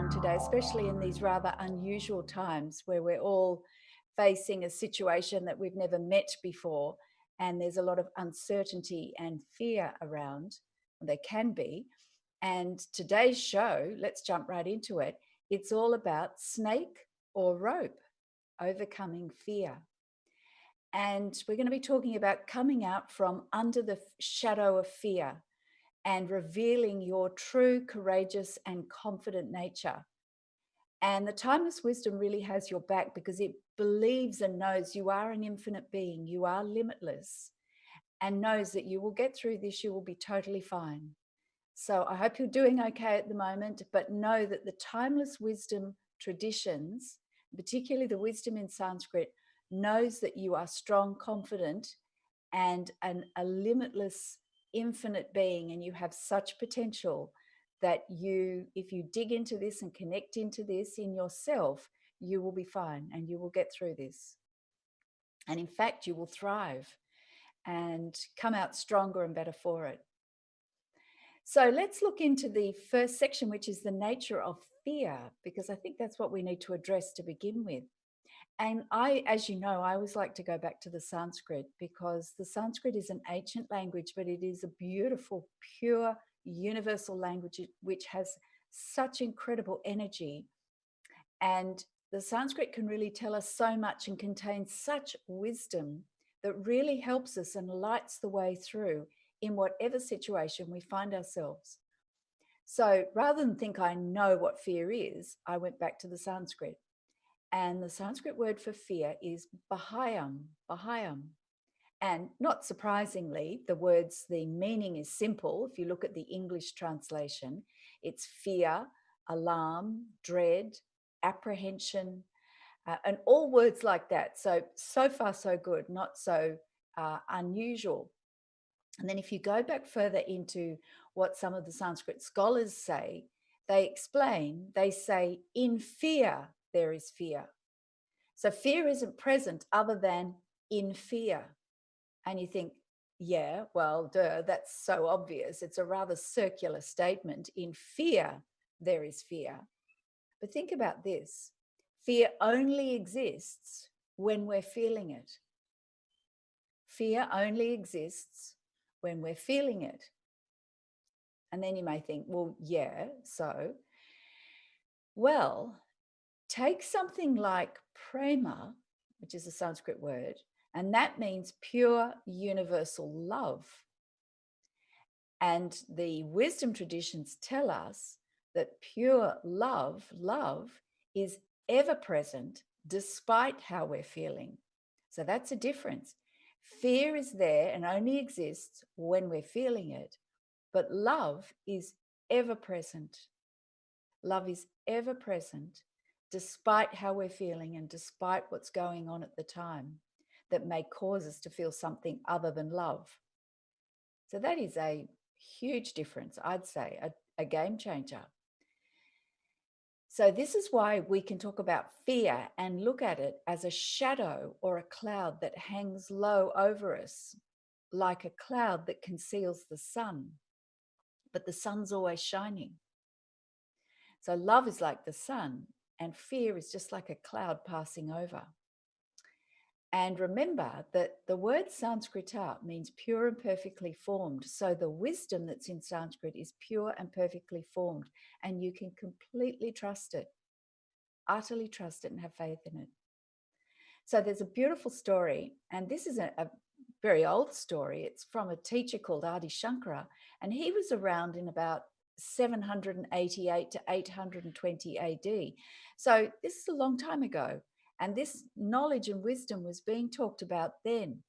strong today, especially in these rather unusual times where we're all facing a situation that we've never met before. And there's a lot of uncertainty and fear around. There can be. And today's show, let's jump right into it. It's all about snake or rope, overcoming fear. And we're going to be talking about coming out from under the shadow of fear and revealing your true, courageous, and confident nature. And the timeless wisdom really has your back because it believes and knows you are an infinite being, you are limitless, and knows that you will get through this, you will be totally fine. So I hope you're doing okay at the moment, but know that the timeless wisdom traditions, particularly the wisdom in Sanskrit, knows that you are strong, confident, and a limitless, infinite being, and you have such potential that you, if you dig into this and connect into this in yourself, you will be fine and you will get through this. And in fact, you will thrive and come out stronger and better for it. So let's look into the first section, which is the nature of fear, because I think that's what we need to address to begin with. And I, as you know, I always like to go back to the Sanskrit because the Sanskrit is an ancient language, but it is a beautiful, pure, universal language which has such incredible energy. And the Sanskrit can really tell us so much and contains such wisdom that really helps us and lights the way through in whatever situation we find ourselves. So rather than think I know what fear is, I went back to the Sanskrit. And the Sanskrit word for fear is bhayam, bhayam. And not surprisingly, the meaning is simple. If you look at the English translation, it's fear, alarm, dread, apprehension, and all words like that. So far, so good, not so unusual. And then if you go back further into what some of the Sanskrit scholars say, they say, in fear, there is fear. So fear isn't present other than in fear. And you think, yeah, well, duh, that's so obvious. It's a rather circular statement. In fear, there is fear. But think about this. Fear only exists when we're feeling it. Fear only exists when we're feeling it. And then you may think, well, yeah, so. Well, take something like prema, which is a Sanskrit word, and that means pure universal love. And the wisdom traditions tell us that pure love is ever present despite how we're feeling. So that's a difference. Fear is there and only exists when we're feeling it, but love is ever present. Love is ever present despite how we're feeling and despite what's going on at the time that may cause us to feel something other than love. So that is a huge difference, I'd say, a game changer. So this is why we can talk about fear and look at it as a shadow or a cloud that hangs low over us, like a cloud that conceals the sun, but the sun's always shining. So love is like the sun, and fear is just like a cloud passing over. And remember that the word Sanskrita means pure and perfectly formed. So the wisdom that's in Sanskrit is pure and perfectly formed, and you can completely trust it, utterly trust it and have faith in it. So there's a beautiful story, and this is a very old story. It's from a teacher called Adi Shankara, and he was around in about 788 to 820 AD. So this is a long time ago. And this knowledge and wisdom was being talked about then,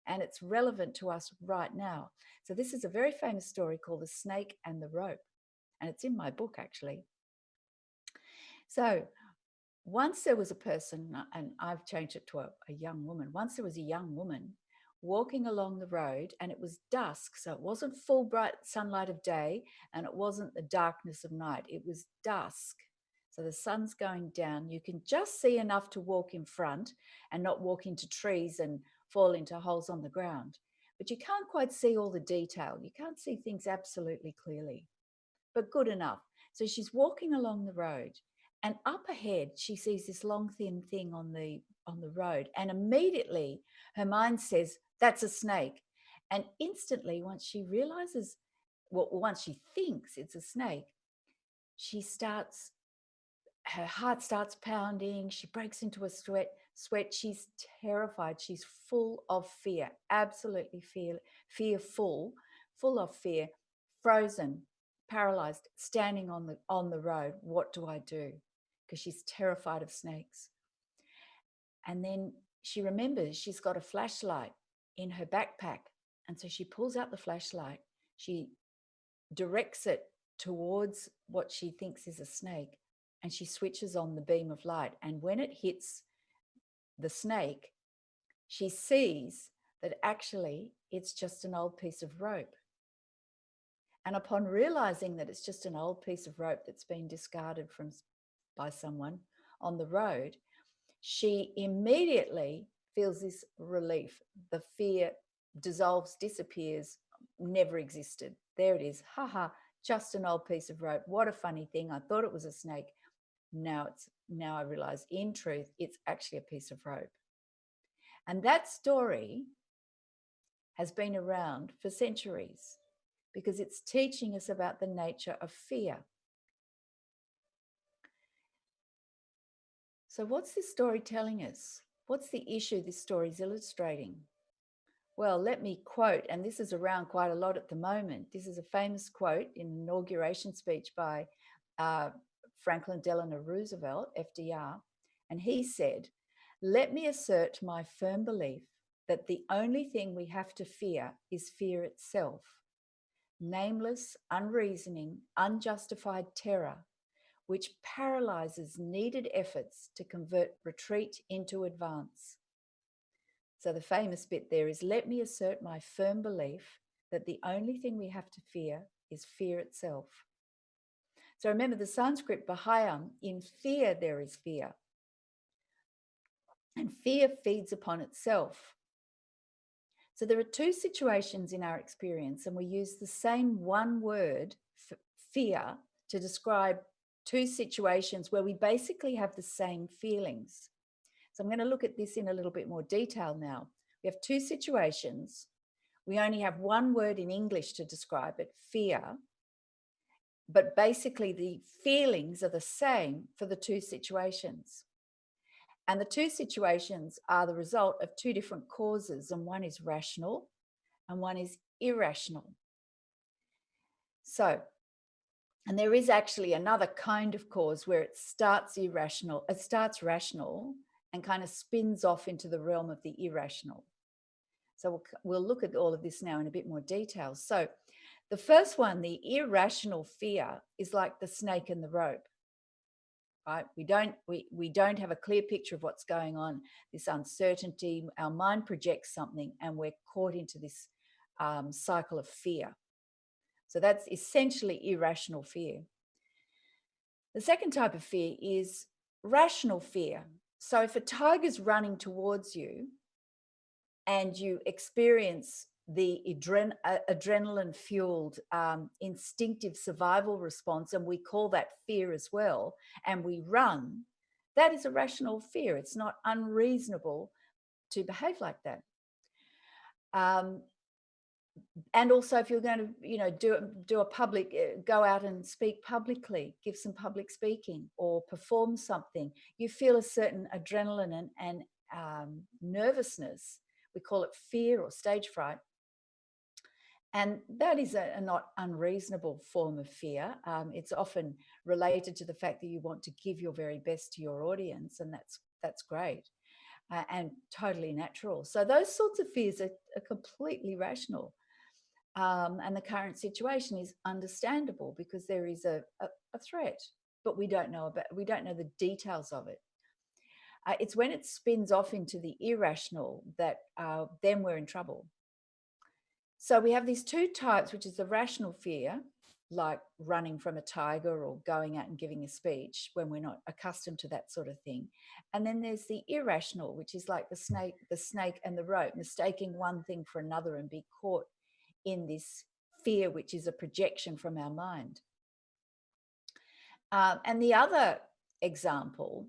and it's relevant to us right now. So this is a very famous story called The Snake and the Rope, and it's in my book, actually. So once there was a person, and I've changed it to a young woman. Once there was a young woman walking along the road, and it was dusk, so it wasn't full bright sunlight of day, and it wasn't the darkness of night. It was dusk. So the sun's going down. You can just see enough to walk in front and not walk into trees and fall into holes on the ground. But you can't quite see all the detail. You can't see things absolutely clearly, but good enough. So she's walking along the road, and up ahead she sees this long thin thing on the road, and immediately her mind says, that's a snake. And instantly, once she realizes, well, once she thinks it's a snake, she starts, her heart starts pounding, she breaks into a sweat. She's terrified, she's full of fear, absolutely fearful, full of fear, frozen, paralyzed, standing on the road. What do I do? Because she's terrified of snakes. And then she remembers she's got a flashlight in her backpack, and so she pulls out the flashlight, she directs it towards what she thinks is a snake, and she switches on the beam of light. And when it hits the snake, she sees that actually it's just an old piece of rope. And upon realizing that it's just an old piece of rope that's been discarded by someone on the road, she immediately feels this relief. The fear dissolves, disappears, never existed. There it is. Ha, just an old piece of rope. What a funny thing. I thought it was a snake. Now I realize, in truth, it's actually a piece of rope. And that story has been around for centuries because it's teaching us about the nature of fear. So what's this story telling us? What's the issue this story is illustrating? Well, let me quote, and this is around quite a lot at the moment. This is a famous quote in an inauguration speech by Franklin Delano Roosevelt, FDR. And he said, "Let me assert my firm belief that the only thing we have to fear is fear itself. Nameless, unreasoning, unjustified terror, which paralyzes needed efforts to convert retreat into advance." So the famous bit there is, "Let me assert my firm belief that the only thing we have to fear is fear itself." So remember the Sanskrit Bahayam, in fear there is fear. And fear feeds upon itself. So there are two situations in our experience, and we use the same one word, fear, to describe two situations where we basically have the same feelings. So I'm going to look at this in a little bit more detail now. We have two situations. We only have one word in English to describe it, fear. But basically the feelings are the same for the two situations. And the two situations are the result of two different causes, and one is rational and one is irrational. So, and there is actually another kind of cause where it starts rational and kind of spins off into the realm of the irrational. So we'll look at all of this now in a bit more detail. So the first one, the irrational fear, is like the snake and the rope. Right? We don't have a clear picture of what's going on, this uncertainty. Our mind projects something and we're caught into this cycle of fear. So that's essentially irrational fear. The second type of fear is rational fear. So if a tiger's running towards you and you experience the adrenaline-fueled instinctive survival response, and we call that fear as well, and we run, that is a rational fear. It's not unreasonable to behave like that. And also, if you're going to, do a public, go out and speak publicly, give some public speaking or perform something, you feel a certain adrenaline and nervousness. We call it fear or stage fright. And that is a not unreasonable form of fear. It's often related to the fact that you want to give your very best to your audience, and that's great and totally natural. So those sorts of fears are completely rational. And the current situation is understandable because there is a threat, but we don't know the details of it. It's when it spins off into the irrational that then we're in trouble. So we have these two types, which is the rational fear, like running from a tiger or going out and giving a speech when we're not accustomed to that sort of thing. And then there's the irrational, which is like the snake and the rope, mistaking one thing for another and be caught in this fear, which is a projection from our mind. And the other example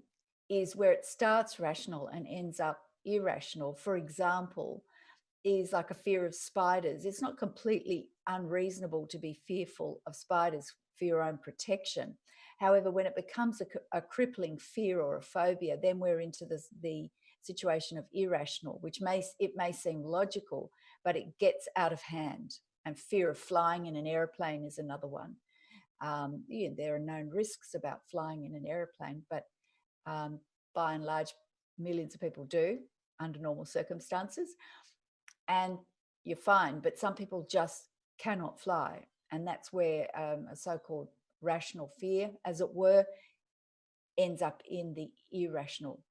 is where it starts rational and ends up irrational. For example, is like a fear of spiders. It's not completely unreasonable to be fearful of spiders for your own protection. However, when it becomes a crippling fear or a phobia, then we're into the situation of irrational, which may seem logical, but it gets out of hand. And fear of flying in an airplane is another one. There are known risks about flying in an airplane, but um, by and large, millions of people do under normal circumstances, and you're fine. But some people just cannot fly, and that's where a so-called rational fear, as it were, ends up in the irrational.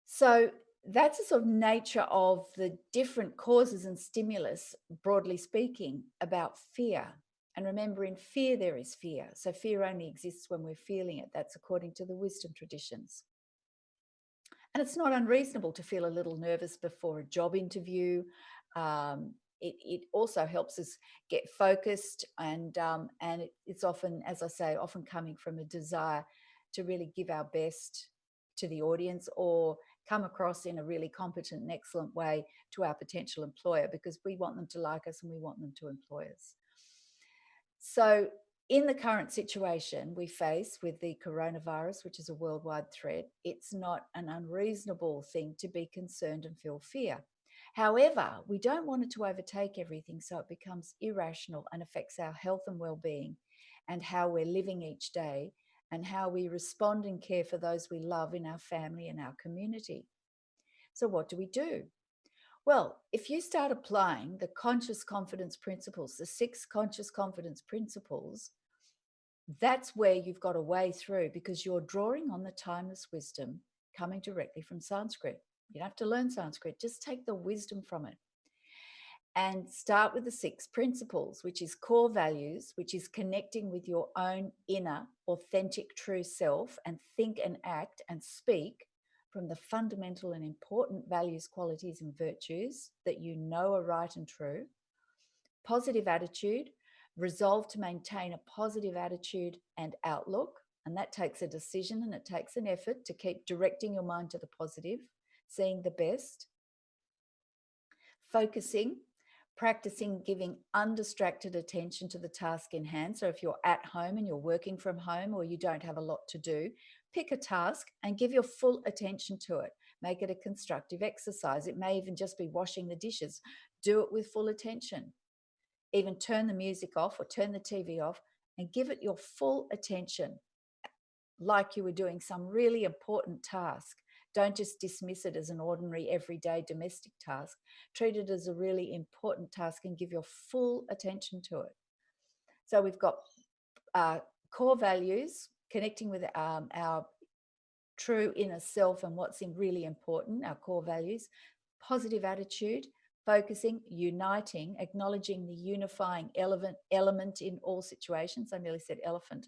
So that's the sort of nature of the different causes and stimulus, broadly speaking, about fear. And remember, in fear, there is fear. So fear only exists when we're feeling it. That's according to the wisdom traditions. And it's not unreasonable to feel a little nervous before a job interview. It also helps us get focused, and it's often, as I say, often coming from a desire to really give our best to the audience or come across in a really competent and excellent way to our potential employer, because we want them to like us and we want them to employ us. So in the current situation we face with the coronavirus, which is a worldwide threat, it's not an unreasonable thing to be concerned and feel fear. However, we don't want it to overtake everything, so it becomes irrational and affects our health and well-being and how we're living each day and how we respond and care for those we love in our family and our community. So what do we do? Well, if you start applying the conscious confidence principles, the 6 conscious confidence principles, that's where you've got a way through, because you're drawing on the timeless wisdom coming directly from Sanskrit. You don't have to learn Sanskrit, just take the wisdom from it. And start with the 6 principles, which is core values, which is connecting with your own inner, authentic, true self, and think and act and speak from the fundamental and important values, qualities, and virtues that you know are right and true. Positive attitude, resolve to maintain a positive attitude and outlook. And that takes a decision and it takes an effort to keep directing your mind to the positive, seeing the best. Focusing, practicing giving undistracted attention to the task in hand. So if you're at home and you're working from home or you don't have a lot to do, pick a task and give your full attention to it. Make it a constructive exercise. It may even just be washing the dishes. Do it with full attention. Even turn the music off or turn the TV off and give it your full attention, like you were doing some really important task. Don't just dismiss it as an ordinary, everyday domestic task. Treat it as a really important task and give your full attention to it. So we've got core values, connecting with our true inner self and what's really important, our core values. Positive attitude, focusing, uniting, acknowledging the unifying element in all situations. I nearly said elephant.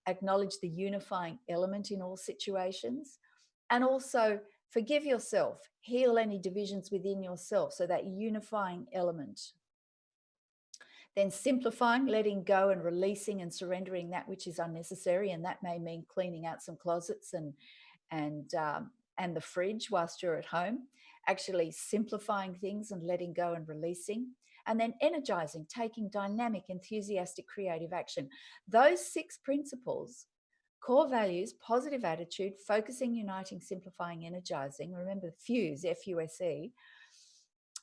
Acknowledge the unifying element in all situations. And also forgive yourself, heal any divisions within yourself, so that unifying element. Then simplifying, letting go and releasing and surrendering that which is unnecessary, and that may mean cleaning out some closets and the fridge whilst you're at home. Actually simplifying things and letting go and releasing. And then energizing, taking dynamic, enthusiastic, creative action. Those 6 principles: core values, positive attitude, focusing, uniting, simplifying, energizing. Remember FUSE, F-U-S-E.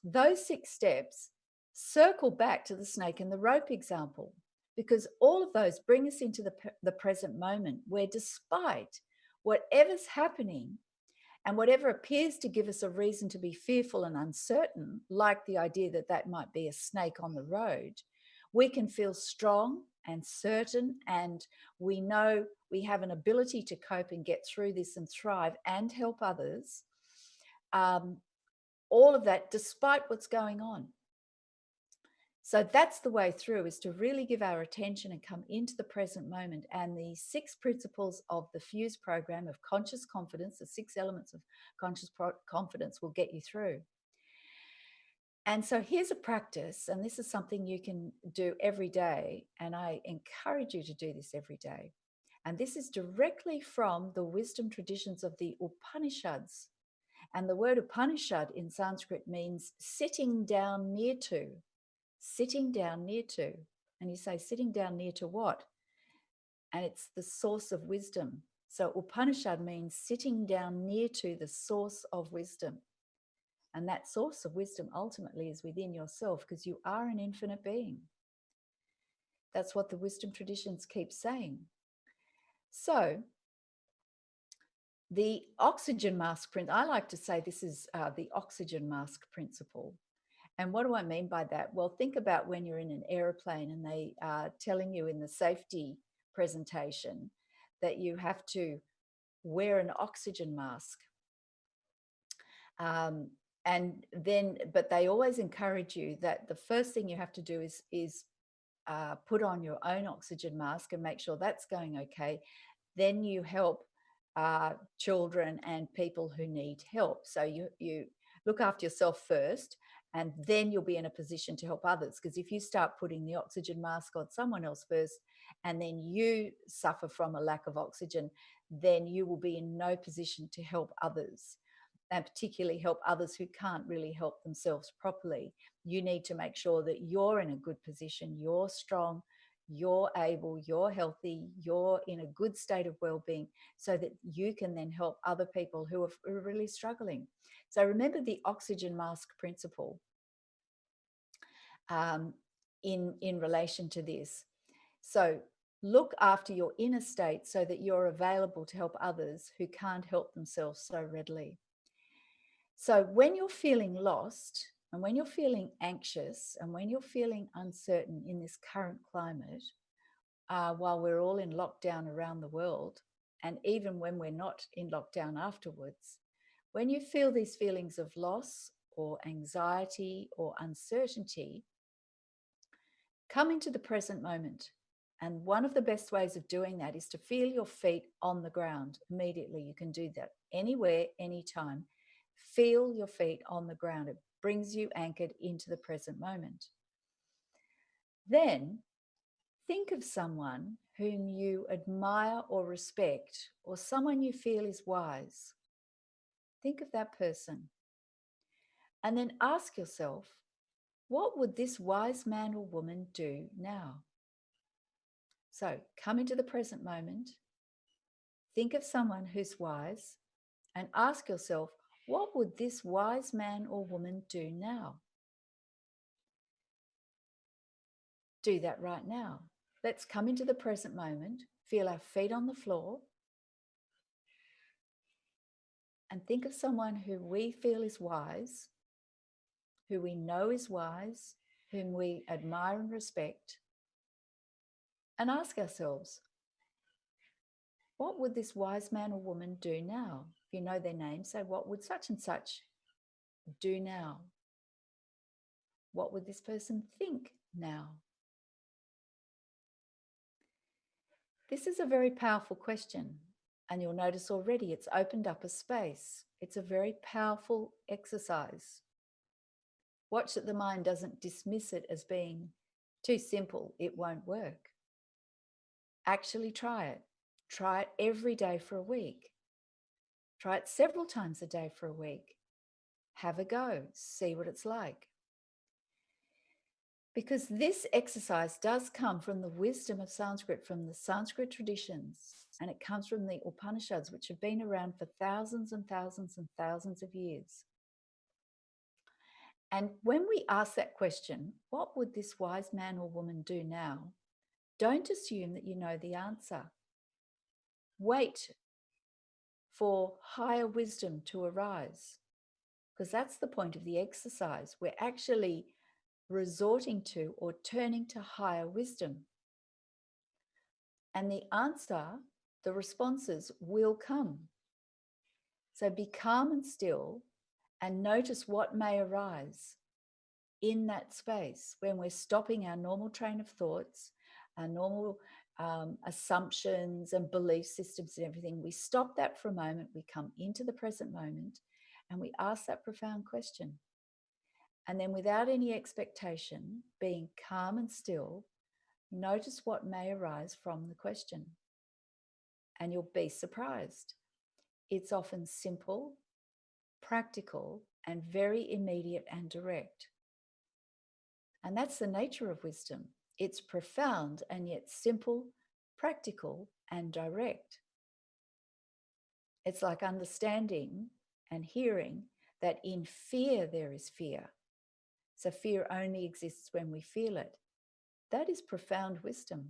Those 6 steps circle back to the snake and the rope example, because all of those bring us into the present moment, where despite whatever's happening and whatever appears to give us a reason to be fearful and uncertain, like the idea that that might be a snake on the road, we can feel strong and certain, and we know we have an ability to cope and get through this and thrive and help others. All of that despite what's going on. So that's the way through, is to really give our attention and come into the present moment. And the 6 principles of the FUSE program of conscious confidence, the 6 elements of conscious confidence, will get you through. And so here's a practice, and this is something you can do every day. And I encourage you to do this every day. And this is directly from the wisdom traditions of the Upanishads. And the word Upanishad in Sanskrit means sitting down near to, sitting down near to. And you say, sitting down near to what? And it's the source of wisdom. So Upanishad means sitting down near to the source of wisdom. And that source of wisdom ultimately is within yourself, because you are an infinite being. That's what the wisdom traditions keep saying. So the oxygen mask principle, I like to say this is the oxygen mask principle. And what do I mean by that? Well, think about when you're in an airplane and they are telling you in the safety presentation that you have to wear an oxygen mask. But they always encourage you that the first thing you have to do is put on your own oxygen mask and make sure that's going okay. Then you help children and people who need help. So you look after yourself first, and then you'll be in a position to help others. Because if you start putting the oxygen mask on someone else first, and then you suffer from a lack of oxygen, then you will be in no position to help others, and particularly help others who can't really help themselves properly. You need to make sure that you're in a good position, you're strong, you're able, you're healthy, you're in a good state of well-being, so that you can then help other people who are really struggling. So remember the oxygen mask principle in relation to this. So look after your inner state so that you're available to help others who can't help themselves so readily. So when you're feeling lost, and when you're feeling anxious, and when you're feeling uncertain in this current climate, while we're all in lockdown around the world, and even when we're not in lockdown afterwards, when you feel these feelings of loss or anxiety or uncertainty, come into the present moment. And one of the best ways of doing that is to feel your feet on the ground immediately. You can do that anywhere, anytime. Feel your feet on the ground. It brings you anchored into the present moment. Then think of someone whom you admire or respect, or someone you feel is wise. Think of that person. And then ask yourself, what would this wise man or woman do now? So come into the present moment, think of someone who's wise, and ask yourself, what would this wise man or woman do now? Do that right now. Let's come into the present moment, feel our feet on the floor, and think of someone who we feel is wise, who we know is wise, whom we admire and respect, and ask ourselves, what would this wise man or woman do now? If you know their name, say, what would such and such do now? What would this person think now? This is a very powerful question, and you'll notice already it's opened up a space. It's a very powerful exercise. Watch that the mind doesn't dismiss it as being too simple, it won't work. Actually try it. Try it every day for a week. Try it several times a day for a week. Have a go, see what it's like. Because this exercise does come from the wisdom of Sanskrit, from the Sanskrit traditions, and it comes from the Upanishads, which have been around for thousands and thousands and thousands of years. And when we ask that question, what would this wise man or woman do now? Don't assume that you know the answer. Wait for higher wisdom to arise, because that's the point of the exercise. We're actually resorting to or turning to higher wisdom. And the answer, the responses will come. So be calm and still and notice what may arise in that space when we're stopping our normal train of thoughts, our normal assumptions and belief systems and everything. We stop that for a moment, we come into the present moment, and we ask that profound question. And then without any expectation, being calm and still, notice what may arise from the question. and you'll be surprised. It's often simple, practical, and very immediate and direct. And that's the nature of wisdom. It's profound and yet simple, practical, and direct. It's like understanding and hearing that in fear there is fear. So fear only exists when we feel it. That is profound wisdom,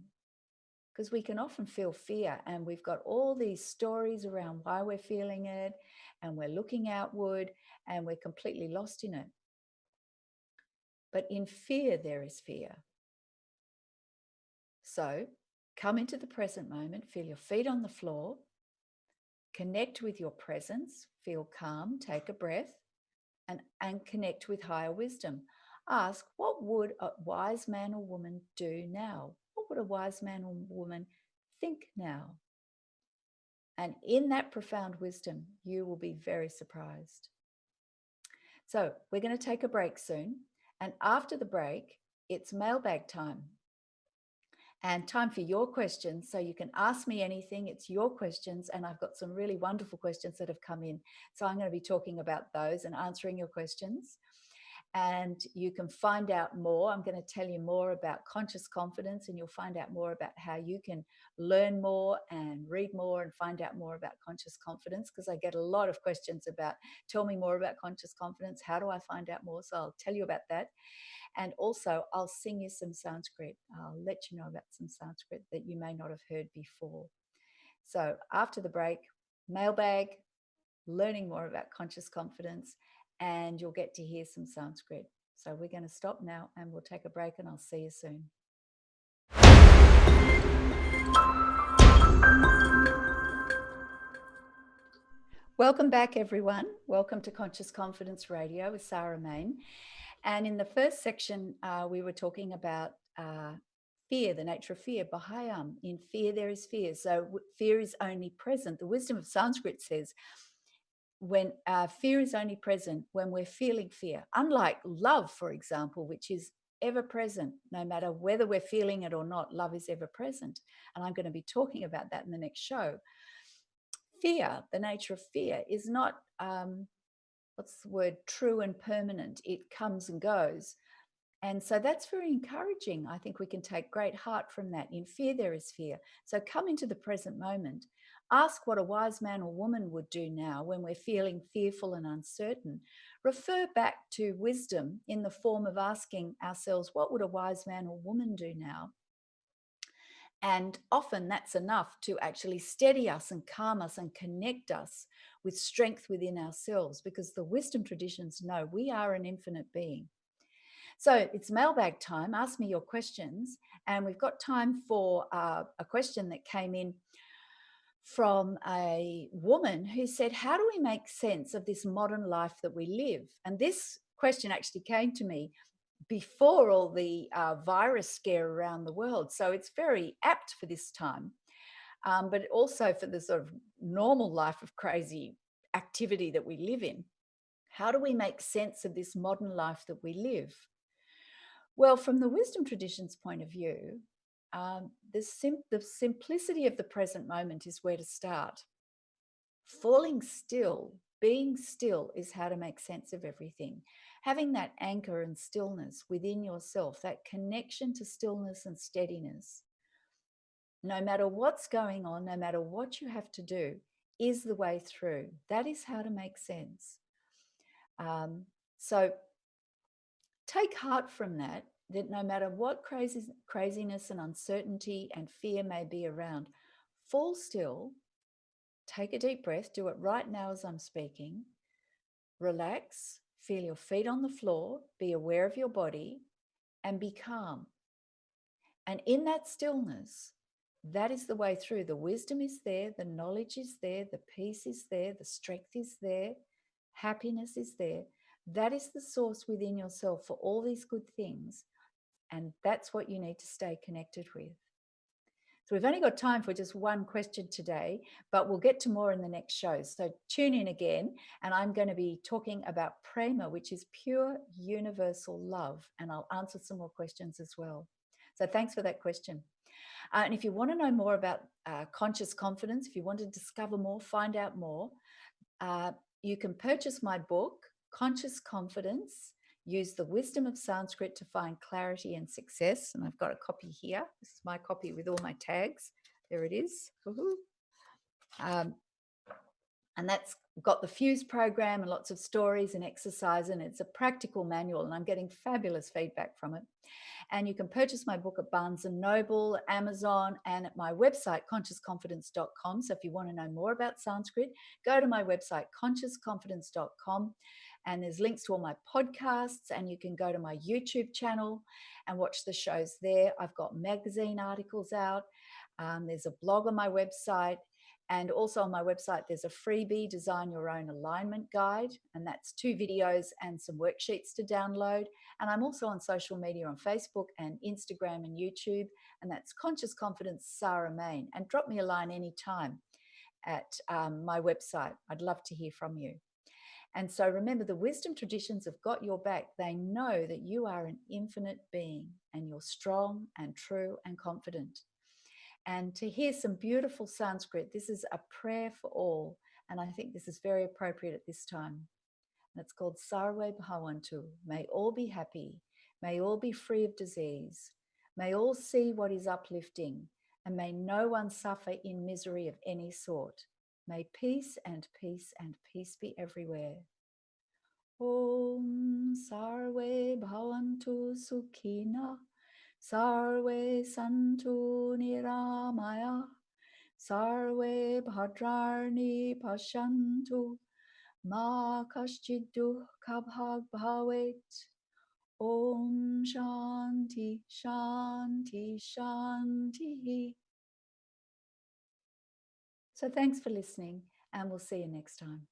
because we can often feel fear and we've got all these stories around why we're feeling it, and we're looking outward and we're completely lost in it. But in fear there is fear. So come into the present moment, feel your feet on the floor, connect with your presence, feel calm, take a breath, and connect with higher wisdom. Ask, what would a wise man or woman do now? What would a wise man or woman think now? And in that profound wisdom, you will be very surprised. So we're going to take a break soon. And after the break, it's mailbag time. And time for your questions. So you can ask me anything. It's your questions. And I've got some really wonderful questions that have come in. So I'm going to be talking about those and answering your questions. And you can find out more. I'm going to tell you more about conscious confidence, and you'll find out more about how you can learn more and read more and find out more about conscious confidence, because I get a lot of questions about, tell me more about conscious confidence. How do I find out more? So I'll tell you about that. And also, I'll sing you some Sanskrit. I'll let you know about some Sanskrit that you may not have heard before. So after the break, mailbag, learning more about conscious confidence, and you'll get to hear some Sanskrit. So we're going to stop now and we'll take a break, and I'll see you soon. Welcome back, everyone. Welcome to Conscious Confidence Radio with Sarah Main. And in the first section, we were talking about fear, the nature of fear, Bahayam. In fear, there is fear. So fear is only present. The wisdom of Sanskrit says, when fear is only present when we're feeling fear, unlike love, for example, which is ever present, no matter whether we're feeling it or not. Love is ever present. And I'm going to be talking about that in the next show. Fear, the nature of fear, is not, what's the word, true and permanent. It comes and goes. And so that's very encouraging. I think we can take great heart from that. In fear, there is fear. So come into the present moment. Ask what a wise man or woman would do now when we're feeling fearful and uncertain. Refer back to wisdom in the form of asking ourselves, what would a wise man or woman do now? And often that's enough to actually steady us and calm us and connect us with strength within ourselves, because the wisdom traditions know we are an infinite being. So it's mailbag time. Ask me your questions. And we've got time for a question that came in from a woman who said, how do we make sense of this modern life that we live? And this question actually came to me before all the virus scare around the world. So it's very apt for this time, but also for the sort of normal life of crazy activity that we live in. How do we make sense of this modern life that we live? Well, from the wisdom tradition's point of view, the simplicity of the present moment is where to start. Falling still, being still, is how to make sense of everything. Having that anchor and stillness within yourself, that connection to stillness and steadiness, no matter what's going on, no matter what you have to do, is the way through. That is how to make sense. So take heart from that, that no matter what craziness and uncertainty and fear may be around, fall still, take a deep breath, do it right now as I'm speaking, relax, feel your feet on the floor, be aware of your body, and be calm. And in that stillness, that is the way through. The wisdom is there, the knowledge is there, the peace is there, the strength is there, happiness is there. That is the source within yourself for all these good things. And that's what you need to stay connected with. So we've only got time for just one question today, but we'll get to more in the next show. So tune in again, and I'm going to be talking about prema, which is pure universal love, and I'll answer some more questions as well. So thanks for that question. And if you want to know more about conscious confidence, if you want to discover more, find out more, you can purchase my book, Conscious Confidence. Use the wisdom of Sanskrit to find clarity and success. And I've got a copy here. This is my copy with all my tags. There it is. And that's got the Fuse program and lots of stories and exercise, and it's a practical manual, and I'm getting fabulous feedback from it. And you can purchase my book at Barnes & Noble, Amazon, and at my website, consciousconfidence.com. So if you want to know more about Sanskrit, go to my website, consciousconfidence.com, and there's links to all my podcasts, and you can go to my YouTube channel and watch the shows there. I've got magazine articles out. There's a blog on my website. And also on my website, there's a freebie, Design Your Own Alignment Guide. And that's 2 videos and some worksheets to download. And I'm also on social media on Facebook and Instagram and YouTube. And that's Conscious Confidence Sarah Main. And drop me a line anytime at my website. I'd love to hear from you. And so remember, the wisdom traditions have got your back. They know that you are an infinite being and you're strong and true and confident. And to hear some beautiful Sanskrit, this is a prayer for all. And I think this is very appropriate at this time. And it's called Sarve Bhavantu. May all be happy. May all be free of disease. May all see what is uplifting. And may no one suffer in misery of any sort. May peace and peace and peace be everywhere. Om Sarve Bhavantu Sukhina. Sarve Santu Niramaya. Sarve Bhadrarni Pashantu. Ma Kaschid Dukkha Bhag Bhavet. Om Shanti Shanti Shanti. So thanks for listening, and we'll see you next time.